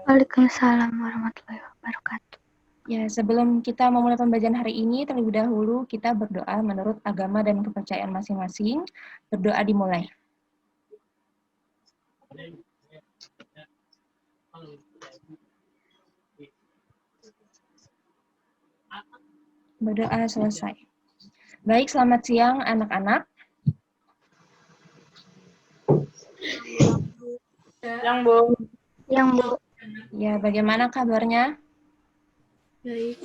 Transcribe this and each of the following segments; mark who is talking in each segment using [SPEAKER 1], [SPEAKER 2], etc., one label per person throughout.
[SPEAKER 1] Waalaikumsalam warahmatullahi wabarakatuh.
[SPEAKER 2] Ya, sebelum kita memulai pembelajaran hari ini, terlebih dahulu kita berdoa menurut agama dan kepercayaan masing-masing. Berdoa dimulai. Berdoa selesai. Baik, selamat siang anak-anak.
[SPEAKER 3] Yang Bu.
[SPEAKER 1] Yang Bu.
[SPEAKER 2] Ya, bagaimana kabarnya?
[SPEAKER 3] Baik.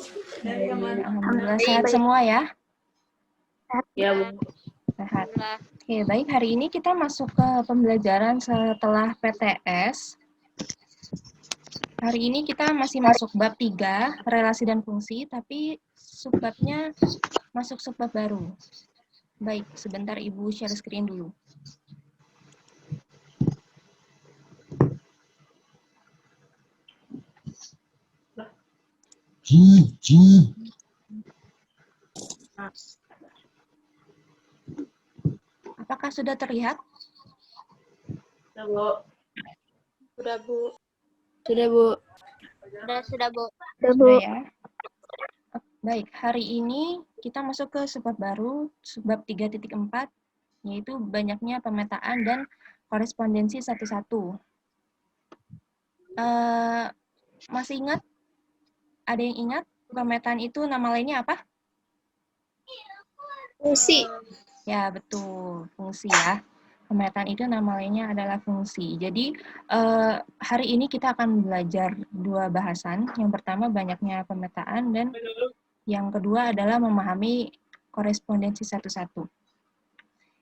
[SPEAKER 2] Alhamdulillah sehat semua ya?
[SPEAKER 3] Ya Bu.
[SPEAKER 2] Sehat. Oke, baik. Hari ini kita masuk ke pembelajaran setelah PTS. Hari ini kita masih masuk bab 3, relasi dan fungsi, tapi subbabnya masuk subbab baru. Baik, sebentar Ibu share screen dulu. Apakah sudah terlihat?
[SPEAKER 3] Sudah Bu.
[SPEAKER 1] Sudah Bu.
[SPEAKER 3] Sudah Bu.
[SPEAKER 1] Sudah Bu.
[SPEAKER 2] Sudah ya. Baik, hari ini kita masuk ke subbab baru, subbab 3.4, yaitu banyaknya pemetaan dan korespondensi satu-satu. Masih ingat? Ada yang ingat pemetaan itu nama lainnya apa?
[SPEAKER 1] Fungsi.
[SPEAKER 2] Ya, betul. Fungsi ya. Pemetaan itu nama lainnya adalah fungsi. Jadi, hari ini kita akan belajar dua bahasan. Yang pertama, banyaknya pemetaan, dan yang kedua adalah memahami korespondensi satu-satu.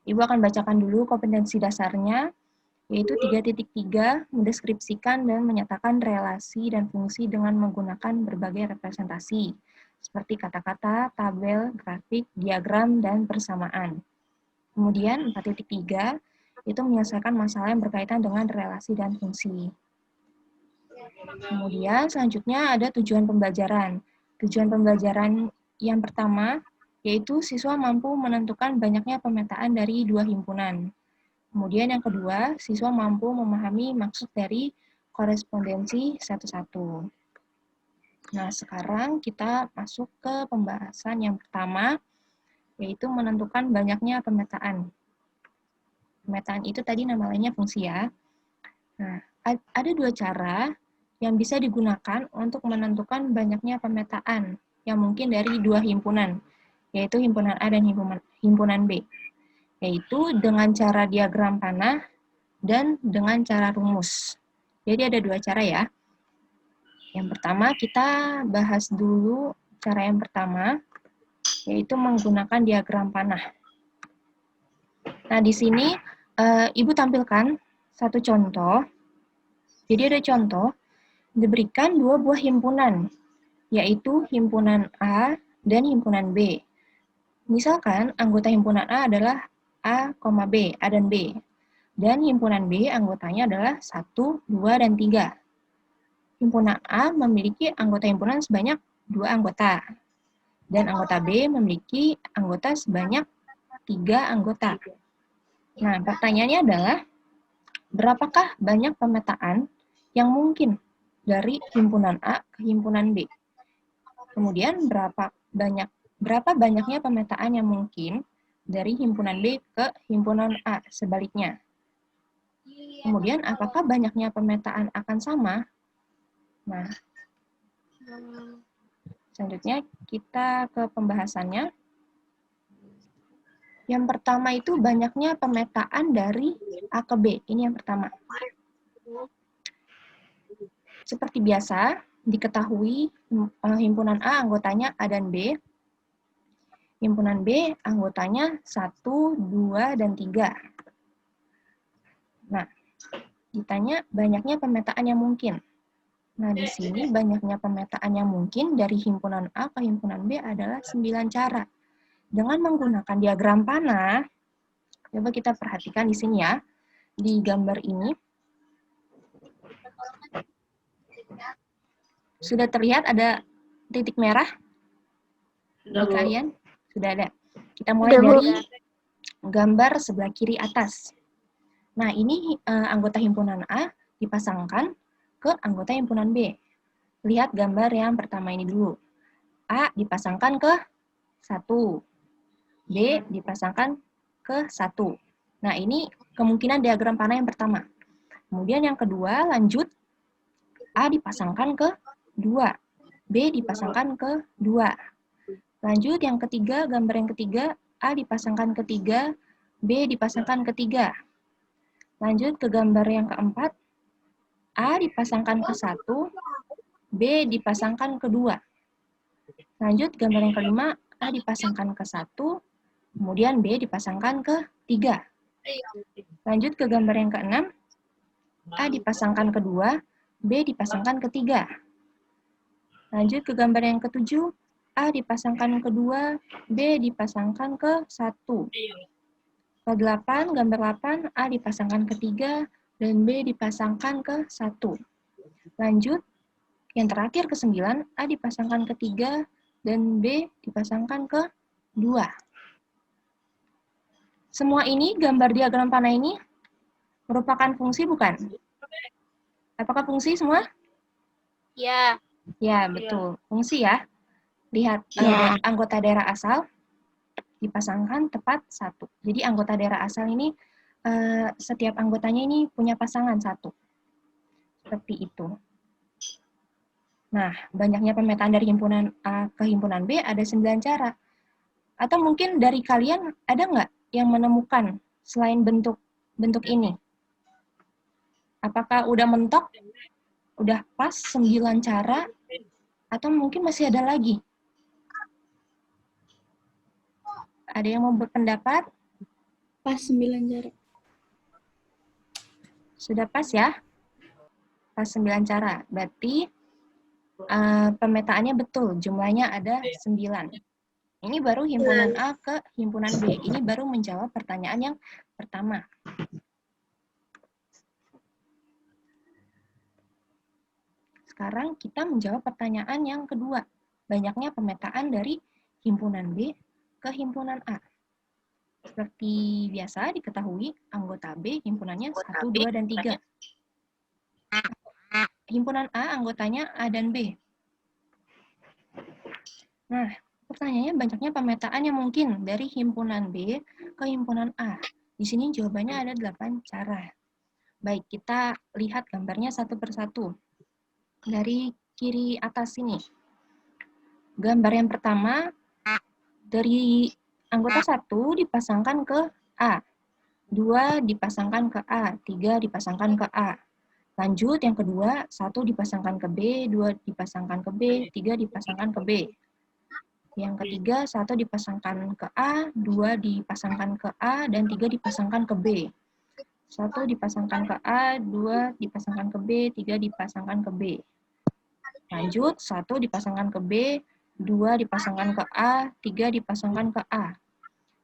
[SPEAKER 2] Ibu akan bacakan dulu kompetensi dasarnya, yaitu 3.3, mendeskripsikan dan menyatakan relasi dan fungsi dengan menggunakan berbagai representasi, seperti kata-kata, tabel, grafik, diagram, dan persamaan. Kemudian 4.3, itu menyelesaikan masalah yang berkaitan dengan relasi dan fungsi. Kemudian selanjutnya ada tujuan pembelajaran. Tujuan pembelajaran yang pertama, yaitu siswa mampu menentukan banyaknya pemetaan dari dua himpunan. Kemudian yang kedua, siswa mampu memahami maksud dari korespondensi satu-satu. Nah, sekarang kita masuk ke pembahasan yang pertama, yaitu menentukan banyaknya pemetaan. Pemetaan itu tadi nama lainnya fungsi ya. Nah, ada dua cara yang bisa digunakan untuk menentukan banyaknya pemetaan yang mungkin dari dua himpunan, yaitu himpunan A dan himpunan B, yaitu dengan cara diagram panah dan dengan cara rumus. Jadi ada dua cara ya. Yang pertama kita bahas dulu cara yang pertama, yaitu menggunakan diagram panah. Nah, di sini Ibu tampilkan satu contoh. Jadi ada contoh, diberikan dua buah himpunan, yaitu himpunan A dan himpunan B. Misalkan anggota himpunan A adalah A, B, A dan B. Dan himpunan B anggotanya adalah 1, 2, dan 3. Himpunan A memiliki anggota himpunan sebanyak 2 anggota. Dan anggota B memiliki anggota sebanyak 3 anggota. Nah, pertanyaannya adalah, berapakah banyak pemetaan yang mungkin dari himpunan A ke himpunan B? Kemudian berapa banyaknya pemetaan yang mungkin dari himpunan B ke himpunan A sebaliknya? Kemudian apakah banyaknya pemetaan akan sama? Nah, selanjutnya kita ke pembahasannya. Yang pertama itu banyaknya pemetaan dari A ke B. Ini yang pertama. Seperti biasa, diketahui himpunan A anggotanya A dan B. Himpunan B anggotanya 1, 2, dan 3. Nah, ditanya banyaknya pemetaan yang mungkin. Nah, di sini banyaknya pemetaan yang mungkin dari himpunan A ke himpunan B adalah 9 cara. Dengan menggunakan diagram panah, coba kita perhatikan di sini ya, di gambar ini. Sudah terlihat ada titik merah di kalian? Sudah ada. Kita mulai dari gambar sebelah kiri atas. Nah, ini anggota himpunan A dipasangkan ke anggota himpunan B. Lihat gambar yang pertama ini dulu. A dipasangkan ke 1. B dipasangkan ke 1. Nah, ini kemungkinan diagram panah yang pertama. Kemudian yang kedua, lanjut. A dipasangkan ke 2. B dipasangkan ke 2. Lanjut, yang ketiga, gambar yang ketiga, A dipasangkan ke 3, B dipasangkan ke 3. Lanjut ke gambar yang keempat, A dipasangkan ke 1, B dipasangkan ke 2. Lanjut, gambar yang kelima, A dipasangkan ke 1, kemudian B dipasangkan ke 3. Lanjut ke gambar yang keenam, A dipasangkan ke 2, B dipasangkan ke 3. Lanjut ke gambar yang ketujuh, A dipasangkan ke 2, B dipasangkan ke 1. Ke-8, gambar 8, A dipasangkan ke 3, dan B dipasangkan ke 1. Lanjut, yang terakhir ke-9, A dipasangkan ke 3, dan B dipasangkan ke 2. Semua ini, gambar diagram panah ini, merupakan fungsi bukan? Apakah fungsi semua?
[SPEAKER 1] Ya.
[SPEAKER 2] Ya, betul. Fungsi ya. Lihat, anggota daerah asal dipasangkan tepat 1. Jadi anggota daerah asal ini, setiap anggotanya ini punya pasangan 1. Seperti itu. Nah, banyaknya pemetaan dari himpunan A ke himpunan B ada 9 cara. Atau mungkin dari kalian ada nggak yang menemukan selain bentuk ini? Apakah udah mentok? Udah pas 9 cara? Atau mungkin masih ada lagi? Ada yang mau berpendapat?
[SPEAKER 3] Pas 9 cara.
[SPEAKER 2] Sudah pas ya? Pas 9 cara. Berarti pemetaannya betul, jumlahnya ada 9. Ini baru himpunan A ke himpunan B. Ini baru menjawab pertanyaan yang pertama. Sekarang kita menjawab pertanyaan yang kedua. Banyaknya pemetaan dari himpunan B ke himpunan A. Seperti biasa diketahui, anggota B himpunannya 1, 2, dan 3. Himpunan A anggotanya A dan B. Nah, pertanyaannya banyaknya pemetaan yang mungkin dari himpunan B ke himpunan A. Di sini jawabannya ada 8 cara. Baik, kita lihat gambarnya satu persatu. Dari kiri atas ini. Gambar yang pertama, dari anggota 1 dipasangkan ke A. 2 dipasangkan ke A. 3 dipasangkan ke A. Lanjut, yang kedua, 1 dipasangkan ke B, 2 dipasangkan ke B, 3 dipasangkan ke B. Yang ketiga, 1 dipasangkan ke A, 2 dipasangkan ke A, dan 3 dipasangkan ke B. 1 dipasangkan ke A, 2 dipasangkan ke B, 3 dipasangkan ke B. Lanjut, 1 dipasangkan ke B, 2 dipasangkan ke A, 3 dipasangkan ke A.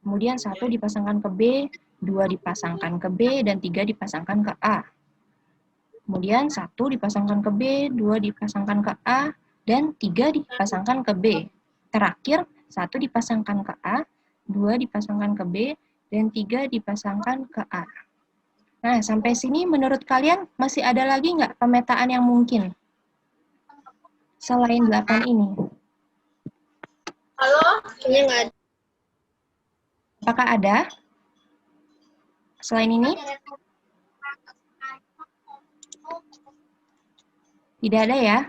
[SPEAKER 2] Kemudian 1 dipasangkan ke B, 2 dipasangkan ke B, dan 3 dipasangkan ke A. Kemudian 1 dipasangkan ke B, 2 dipasangkan ke A, dan 3 dipasangkan ke B. Terakhir, 1 dipasangkan ke A, 2 dipasangkan ke B, dan 3 dipasangkan ke A. Nah, sampai sini menurut kalian masih ada lagi nggak pemetaan yang mungkin? Selain 8 ini.
[SPEAKER 1] Halo? Kayaknya nggak ada.
[SPEAKER 2] Apakah ada? Selain ini? Tidak ada ya?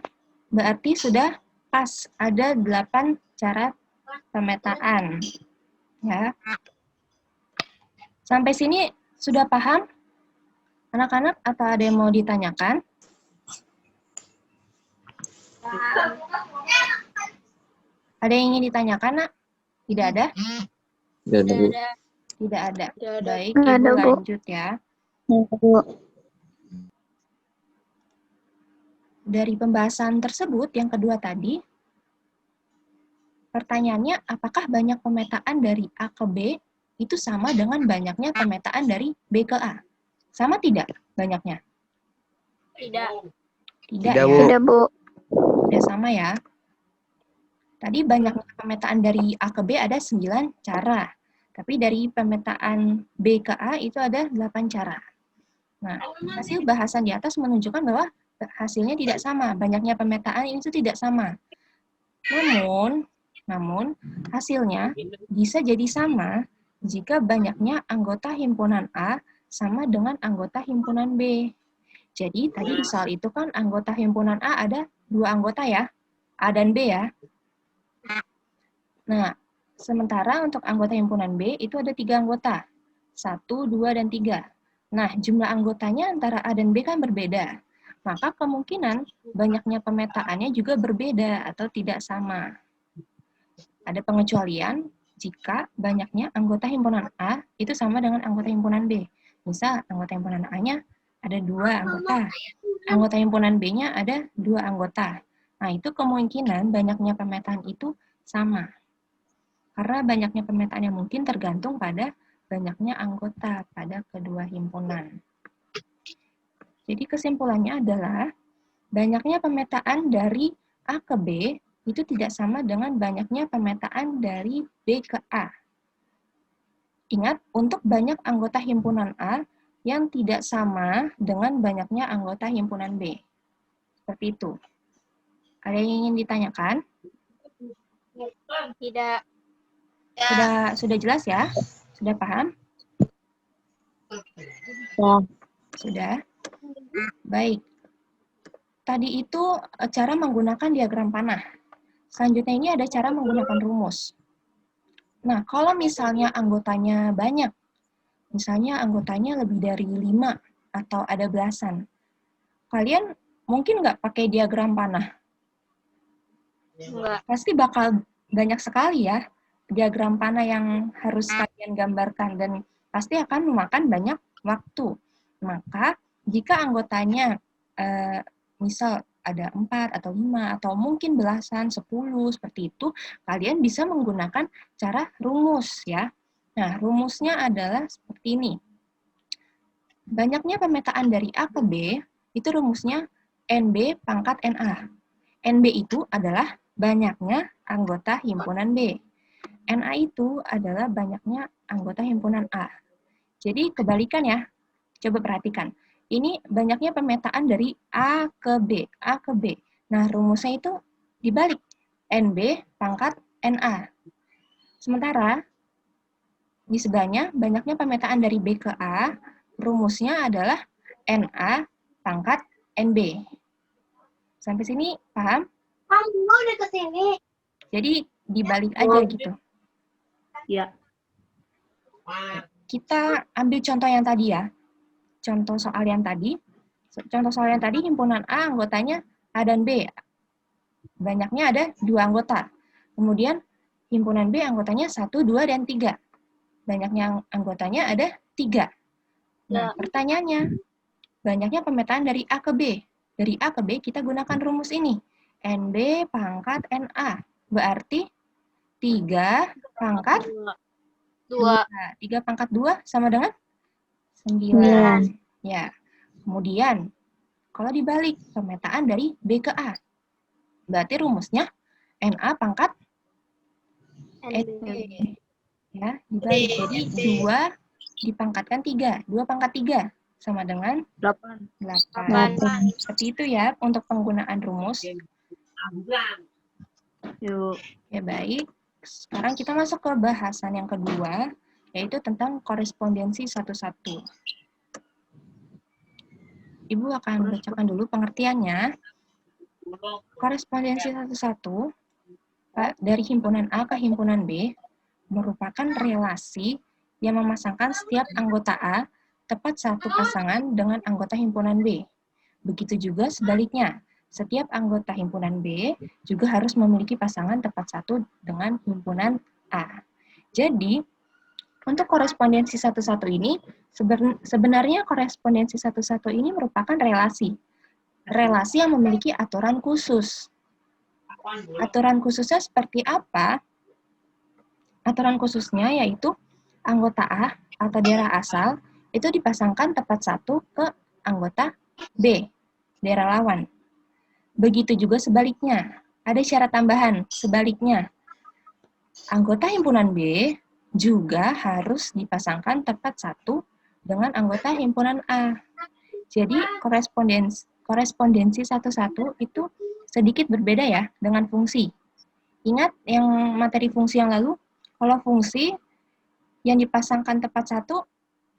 [SPEAKER 2] Berarti sudah pas. Ada 8 cara pemetaan. Ya. Sampai sini sudah paham? Anak-anak, atau ada yang mau ditanyakan? Ada yang ingin ditanyakan, Nak? Tidak ada?
[SPEAKER 4] Tidak ada, Bu.
[SPEAKER 2] Tidak ada.
[SPEAKER 3] Tidak ada.
[SPEAKER 2] Baik,
[SPEAKER 1] Nggak
[SPEAKER 2] Ibu
[SPEAKER 1] ada, Bu.
[SPEAKER 2] lanjut ya.
[SPEAKER 1] Bu.
[SPEAKER 2] Dari pembahasan tersebut, yang kedua tadi, pertanyaannya, apakah banyak pemetaan dari A ke B itu sama dengan banyaknya pemetaan dari B ke A? Sama tidak banyaknya?
[SPEAKER 1] Tidak.
[SPEAKER 2] Tidak
[SPEAKER 4] Tidak,
[SPEAKER 2] ya?
[SPEAKER 4] Bu.
[SPEAKER 1] Tidak, Bu.
[SPEAKER 2] Tidak sama ya. Tadi banyaknya pemetaan dari A ke B ada 9 cara. Tapi dari pemetaan B ke A itu ada 8 cara. Nah, hasil bahasan di atas menunjukkan bahwa hasilnya tidak sama. Banyaknya pemetaan itu tidak sama. Namun hasilnya bisa jadi sama jika banyaknya anggota himpunan A sama dengan anggota himpunan B. Jadi tadi di soal itu kan anggota himpunan A ada 2 anggota ya, A dan B ya. Nah, sementara untuk anggota himpunan B itu ada 3 anggota, 1, 2, dan 3. Nah, jumlah anggotanya antara A dan B kan berbeda. Maka kemungkinan banyaknya pemetaannya juga berbeda atau tidak sama. Ada pengecualian jika banyaknya anggota himpunan A itu sama dengan anggota himpunan B. Misal anggota himpunan A-nya ada 2 anggota, anggota himpunan B-nya ada 2 anggota. Nah, itu kemungkinan banyaknya pemetaan itu sama. Karena banyaknya pemetaan yang mungkin tergantung pada banyaknya anggota pada kedua himpunan. Jadi kesimpulannya adalah banyaknya pemetaan dari A ke B itu tidak sama dengan banyaknya pemetaan dari B ke A. Ingat, untuk banyak anggota himpunan A yang tidak sama dengan banyaknya anggota himpunan B. Seperti itu. Ada yang ingin ditanyakan?
[SPEAKER 1] Tidak.
[SPEAKER 2] Sudah jelas ya? Sudah paham?
[SPEAKER 1] Ya.
[SPEAKER 2] Sudah? Baik. Tadi itu cara menggunakan diagram panah. Selanjutnya ini ada cara menggunakan rumus. Nah, kalau misalnya anggotanya banyak, misalnya anggotanya lebih dari 5 atau ada belasan, kalian mungkin nggak pakai diagram panah?
[SPEAKER 1] Enggak.
[SPEAKER 2] Pasti bakal banyak sekali ya diagram panah yang harus kalian gambarkan dan pasti akan memakan banyak waktu. Maka jika anggotanya misal ada 4 atau 5 atau mungkin belasan, 10 seperti itu, kalian bisa menggunakan cara rumus ya. Nah, rumusnya adalah seperti ini. Banyaknya pemetaan dari A ke B itu rumusnya NB pangkat NA. NB itu adalah banyaknya anggota himpunan B. NA itu adalah banyaknya anggota himpunan A. Jadi kebalikan ya. Coba perhatikan. Ini banyaknya pemetaan dari A ke B. A ke B. Nah, rumusnya itu dibalik. NB pangkat NA. Sementara di sebelahnya banyaknya pemetaan dari B ke A. Rumusnya adalah NA pangkat NB. Sampai sini paham?
[SPEAKER 1] Kamu udah kesini.
[SPEAKER 2] Jadi dibalik aja gitu.
[SPEAKER 1] Ya.
[SPEAKER 2] Kita ambil contoh yang tadi ya. Contoh soal yang tadi. Contoh soal yang tadi himpunan A anggotanya A dan B. Banyaknya ada 2 anggota. Kemudian himpunan B anggotanya 1, 2, dan 3. Banyaknya anggotanya ada 3. Nah, pertanyaannya, banyaknya pemetaan dari A ke B. Dari A ke B kita gunakan rumus ini. NB pangkat NA. Berarti 3 pangkat 2. 3 pangkat 2 sama dengan 9. Ya. Kemudian, kalau dibalik pemetaan dari B ke A. Berarti rumusnya NA pangkat NB. Ya, dibalik. Jadi 2 dipangkatkan 3. 2 pangkat 3 sama dengan 8. Seperti itu ya untuk penggunaan rumus.
[SPEAKER 1] Yuk.
[SPEAKER 2] Ya, baik. Sekarang kita masuk ke bahasan yang kedua, yaitu tentang korespondensi satu-satu. Ibu akan bacakan dulu pengertiannya. Korespondensi satu-satu dari himpunan A ke himpunan B merupakan relasi yang memasangkan setiap anggota A tepat satu pasangan dengan anggota himpunan B. Begitu juga sebaliknya, setiap anggota himpunan B juga harus memiliki pasangan tepat satu dengan himpunan A. Jadi, untuk korespondensi satu-satu ini, sebenarnya korespondensi satu-satu ini merupakan relasi. Relasi yang memiliki aturan khusus. Aturan khususnya seperti apa? Aturan khususnya yaitu anggota A atau daerah asal itu dipasangkan tepat satu ke anggota B, daerah lawan. Begitu juga sebaliknya. Ada syarat tambahan, sebaliknya. Anggota himpunan B juga harus dipasangkan tepat satu dengan anggota himpunan A. Jadi korespondensi satu-satu itu sedikit berbeda ya dengan fungsi. Ingat yang materi fungsi yang lalu, kalau fungsi yang dipasangkan tepat satu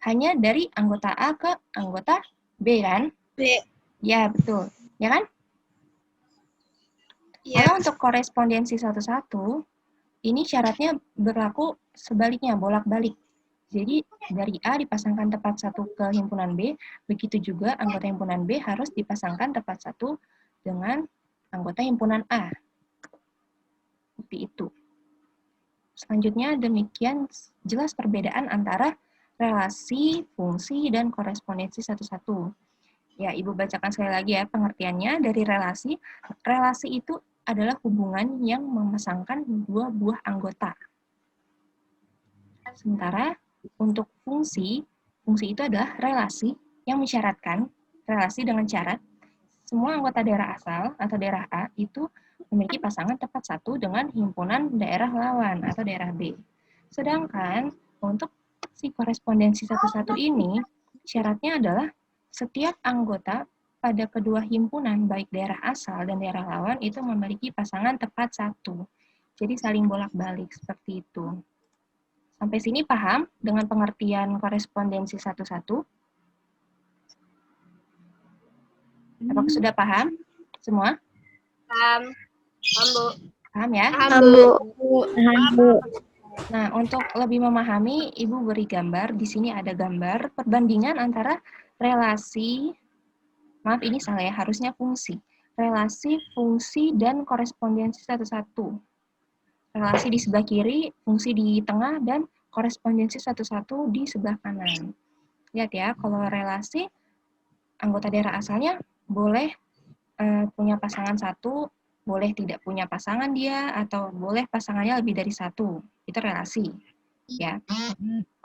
[SPEAKER 2] hanya dari anggota A ke anggota B kan?
[SPEAKER 3] B.
[SPEAKER 2] Ya, betul. Ya kan?
[SPEAKER 3] Ya.
[SPEAKER 2] Kalau untuk korespondensi satu-satu, ini syaratnya berlaku sebaliknya, bolak-balik. Jadi dari A dipasangkan tepat satu ke himpunan B, begitu juga anggota himpunan B harus dipasangkan tepat satu dengan anggota himpunan A. Seperti itu. Selanjutnya demikian jelas perbedaan antara relasi, fungsi, dan korespondensi satu-satu. Ya, Ibu bacakan sekali lagi ya pengertiannya dari relasi. Relasi itu adalah hubungan yang memasangkan dua buah anggota. Sementara untuk fungsi itu adalah relasi yang mensyaratkan, relasi dengan syarat, semua anggota daerah asal atau daerah A itu memiliki pasangan tepat satu dengan himpunan daerah lawan atau daerah B. Sedangkan untuk si korespondensi satu-satu ini, syaratnya adalah setiap anggota pada kedua himpunan, baik daerah asal dan daerah lawan, itu memiliki pasangan tepat satu. Jadi saling bolak-balik seperti itu. Sampai sini paham dengan pengertian korespondensi satu-satu? Apakah sudah paham semua?
[SPEAKER 1] Paham. Paham, Bu.
[SPEAKER 2] Paham ya? Nah, untuk lebih memahami, Ibu beri gambar. Di sini ada gambar perbandingan antara relasi, maaf ini salah ya, harusnya fungsi. Relasi, fungsi, dan korespondensi satu-satu. Relasi di sebelah kiri, fungsi di tengah, dan korespondensi satu-satu di sebelah kanan. Lihat ya, kalau relasi, anggota daerah asalnya boleh punya pasangan satu, boleh tidak punya pasangan dia, atau boleh pasangannya lebih dari satu. Itu relasi. Ya.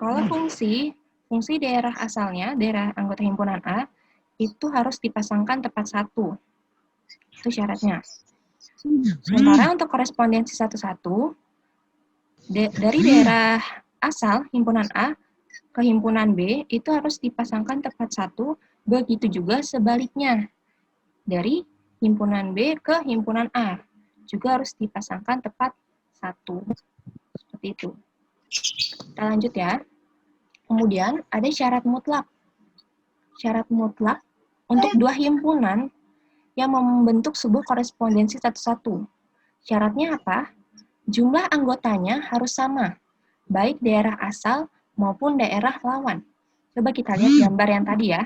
[SPEAKER 2] Kalau fungsi daerah asalnya, daerah anggota himpunan A, itu harus dipasangkan tepat satu. Itu syaratnya. Sementara untuk korespondensi satu-satu, dari daerah asal himpunan A ke himpunan B, itu harus dipasangkan tepat satu, begitu juga sebaliknya. Dari himpunan B ke himpunan A, juga harus dipasangkan tepat satu. Seperti itu. Kita lanjut ya. Kemudian ada syarat mutlak. Syarat mutlak untuk dua himpunan yang membentuk sebuah korespondensi satu-satu. Syaratnya apa? Jumlah anggotanya harus sama, baik daerah asal maupun daerah lawan. Coba kita lihat gambar yang tadi ya.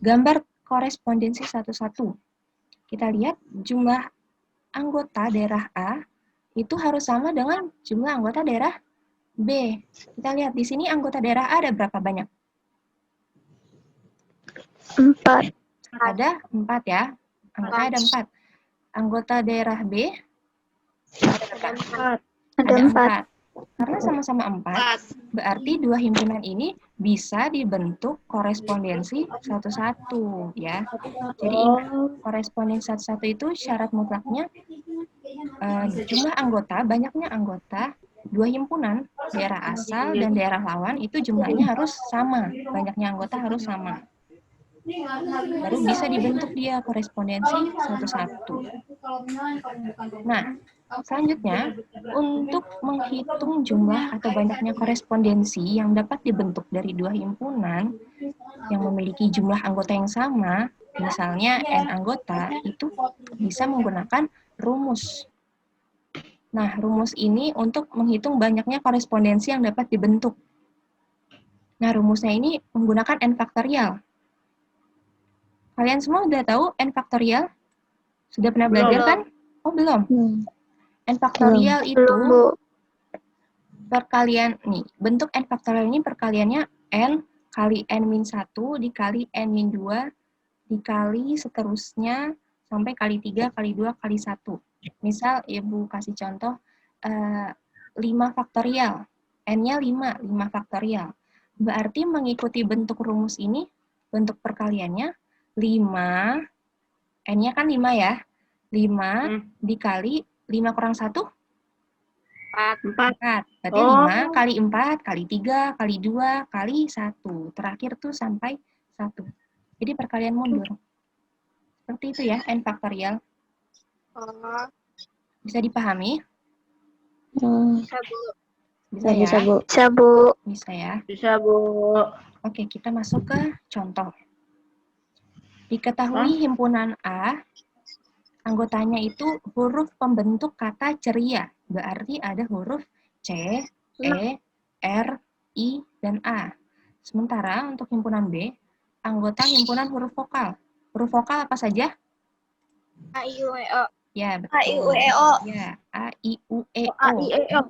[SPEAKER 2] Gambar korespondensi satu-satu. Kita lihat jumlah anggota daerah A itu harus sama dengan jumlah anggota daerah B. Kita lihat di sini anggota daerah A ada berapa banyak?
[SPEAKER 3] 4.
[SPEAKER 2] Ada 4 ya. Anggota ada 4. Anggota daerah B ada berapa?
[SPEAKER 3] Ada 4.
[SPEAKER 2] Karena sama-sama 4, berarti dua himpunan ini bisa dibentuk korespondensi satu-satu ya. Jadi ingat, korespondensi satu-satu itu syarat mutlaknya jumlah anggota, banyaknya anggota dua himpunan, daerah asal dan daerah lawan itu jumlahnya harus sama, banyaknya anggota harus sama. Baru bisa dibentuk dia korespondensi satu-satu. Nah, selanjutnya, untuk menghitung jumlah atau banyaknya korespondensi yang dapat dibentuk dari dua himpunan yang memiliki jumlah anggota yang sama, misalnya N anggota, itu bisa menggunakan rumus. Nah, rumus ini untuk menghitung banyaknya korespondensi yang dapat dibentuk. Nah, rumusnya ini menggunakan N faktorial. Kalian semua udah tahu N faktorial? Sudah pernah belajar kan? Oh, belum? N faktorial itu perkalian, nih, bentuk N faktorial ini perkaliannya N kali N-1 dikali N-2 dikali seterusnya sampai kali 3 kali 2 kali 1. Misal, Ibu kasih contoh 5 faktorial. N-nya 5 faktorial. Berarti mengikuti bentuk rumus ini, bentuk perkaliannya, 5, N-nya kan 5 ya, 5 dikali 5 kurang 1? 4. Berarti 5 kali 4, kali 3, kali 2, kali 1. Terakhir tuh sampai 1. Jadi perkalian mundur. Seperti itu ya, n faktorial.
[SPEAKER 1] Oh,
[SPEAKER 2] Bisa dipahami?
[SPEAKER 1] bisa, Bu.
[SPEAKER 2] Bisa ya?
[SPEAKER 4] Bisa, Bu.
[SPEAKER 3] Bisa, Bu.
[SPEAKER 2] Bisa ya.
[SPEAKER 1] Bisa, Bu.
[SPEAKER 2] Oke, kita masuk ke contoh. Diketahui himpunan A, anggotanya itu huruf pembentuk kata ceria. Berarti ada huruf C, E, R, I, dan A. Sementara untuk himpunan B, anggota himpunan huruf vokal. Huruf vokal apa saja?
[SPEAKER 1] A, I, U, E, O.
[SPEAKER 2] Ya, betul.
[SPEAKER 1] A, I, U, E, O.
[SPEAKER 2] Ya, A, I, U, E,
[SPEAKER 1] A,
[SPEAKER 2] O.
[SPEAKER 1] I, E, O.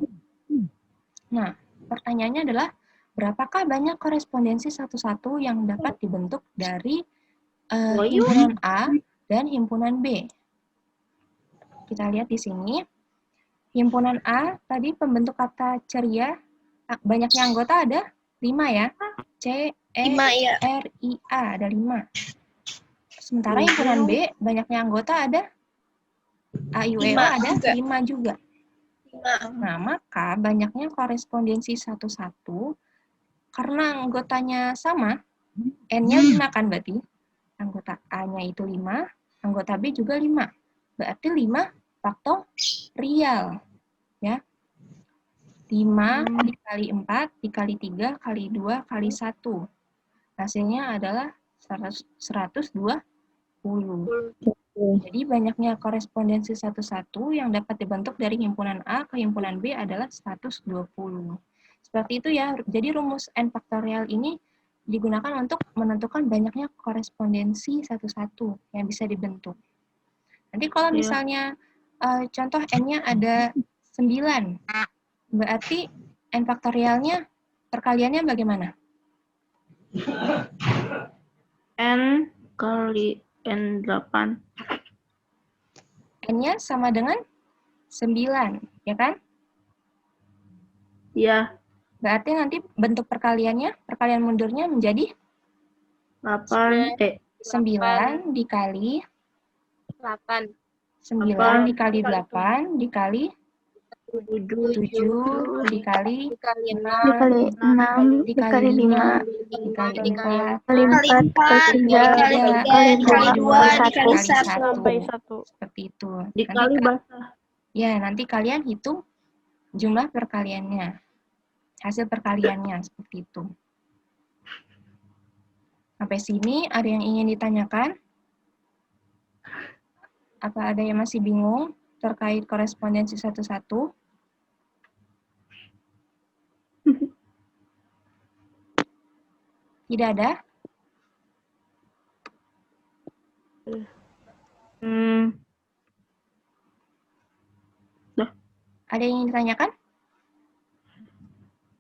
[SPEAKER 2] Nah, pertanyaannya adalah, berapakah banyak korespondensi satu-satu yang dapat dibentuk dari himpunan A dan himpunan B? Kita lihat di sini. Himpunan A, tadi pembentuk kata ceria, banyaknya anggota ada 5 ya. C, E,
[SPEAKER 1] 5, iya.
[SPEAKER 2] R, I, A, ada 5. Sementara himpunan B, banyaknya anggota ada A, I, U, E, O
[SPEAKER 1] 5
[SPEAKER 2] ada
[SPEAKER 1] juga.
[SPEAKER 2] 5 juga.
[SPEAKER 1] 5.
[SPEAKER 2] Nah, maka banyaknya korespondensi satu-satu, karena anggotanya sama, N-nya 5 kan berarti. Anggota A-nya itu 5, anggota B juga 5. Berarti 5 faktorial. Ya. 5 dikali 4, dikali 3, kali 2, kali 1. Hasilnya adalah 120. Jadi banyaknya korespondensi satu-satu yang dapat dibentuk dari himpunan A ke himpunan B adalah 120. Seperti itu ya. Jadi rumus n faktorial ini digunakan untuk menentukan banyaknya korespondensi satu-satu yang bisa dibentuk. Nanti kalau misalnya contoh n-nya ada 9, berarti n faktorialnya perkaliannya bagaimana?
[SPEAKER 1] N kali N8.
[SPEAKER 2] N-nya sama dengan 9, ya kan?
[SPEAKER 1] Iya.
[SPEAKER 2] Berarti nanti bentuk perkaliannya, perkalian mundurnya menjadi
[SPEAKER 1] 8.
[SPEAKER 2] 9 dikali
[SPEAKER 1] 8.
[SPEAKER 2] 9 dikali 8 dikali
[SPEAKER 1] 7.
[SPEAKER 2] 7 dikali
[SPEAKER 1] Dikali 6.
[SPEAKER 3] Dikali 6, dikali 5,
[SPEAKER 2] dikali 4
[SPEAKER 3] dikali 4, dikali 3, kali 2, kali 1.
[SPEAKER 2] sampai 1. Seperti itu.
[SPEAKER 1] Dikali basah.
[SPEAKER 2] Ya, nanti kalian hitung jumlah perkaliannya. Hasil perkaliannya seperti itu. Sampai sini ada yang ingin ditanyakan? Apa ada yang masih bingung terkait korespondensi satu-satu? Tidak ada? Ada yang ingin ditanyakan?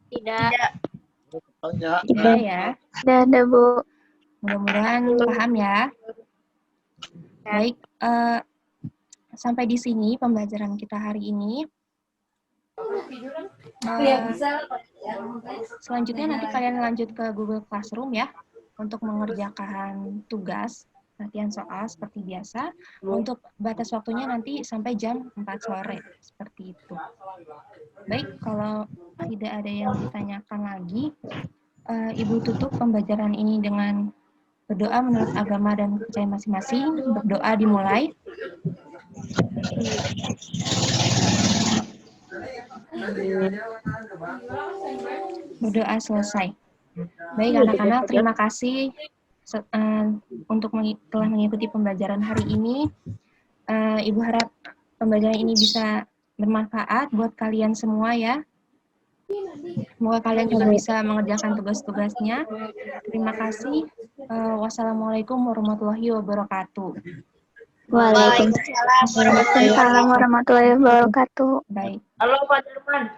[SPEAKER 1] Tidak.
[SPEAKER 2] Tidak ya.
[SPEAKER 3] Tidak ada, Bu.
[SPEAKER 2] Mudah-mudahan paham ya. Baik, sampai di sini pembelajaran kita hari ini. Selanjutnya nanti kalian lanjut ke Google Classroom ya, untuk mengerjakan tugas, latihan soal seperti biasa. Untuk batas waktunya nanti sampai jam 4 sore, seperti itu. Baik, kalau tidak ada yang ditanyakan lagi, Ibu tutup pembelajaran ini dengan berdoa menurut agama dan kepercayaan masing-masing. Berdoa dimulai. Berdoa selesai. Baik anak-anak, terima kasih untuk telah mengikuti pembelajaran hari ini. Ibu harap pembelajaran ini bisa bermanfaat buat kalian semua ya. Semoga kalian juga bisa mengerjakan tugas-tugasnya. Terima kasih. Wassalamualaikum warahmatullahi wabarakatuh.
[SPEAKER 3] Waalaikumsalam warahmatullahi wabarakatuh.
[SPEAKER 2] Baik.
[SPEAKER 1] Halo Pak Darman.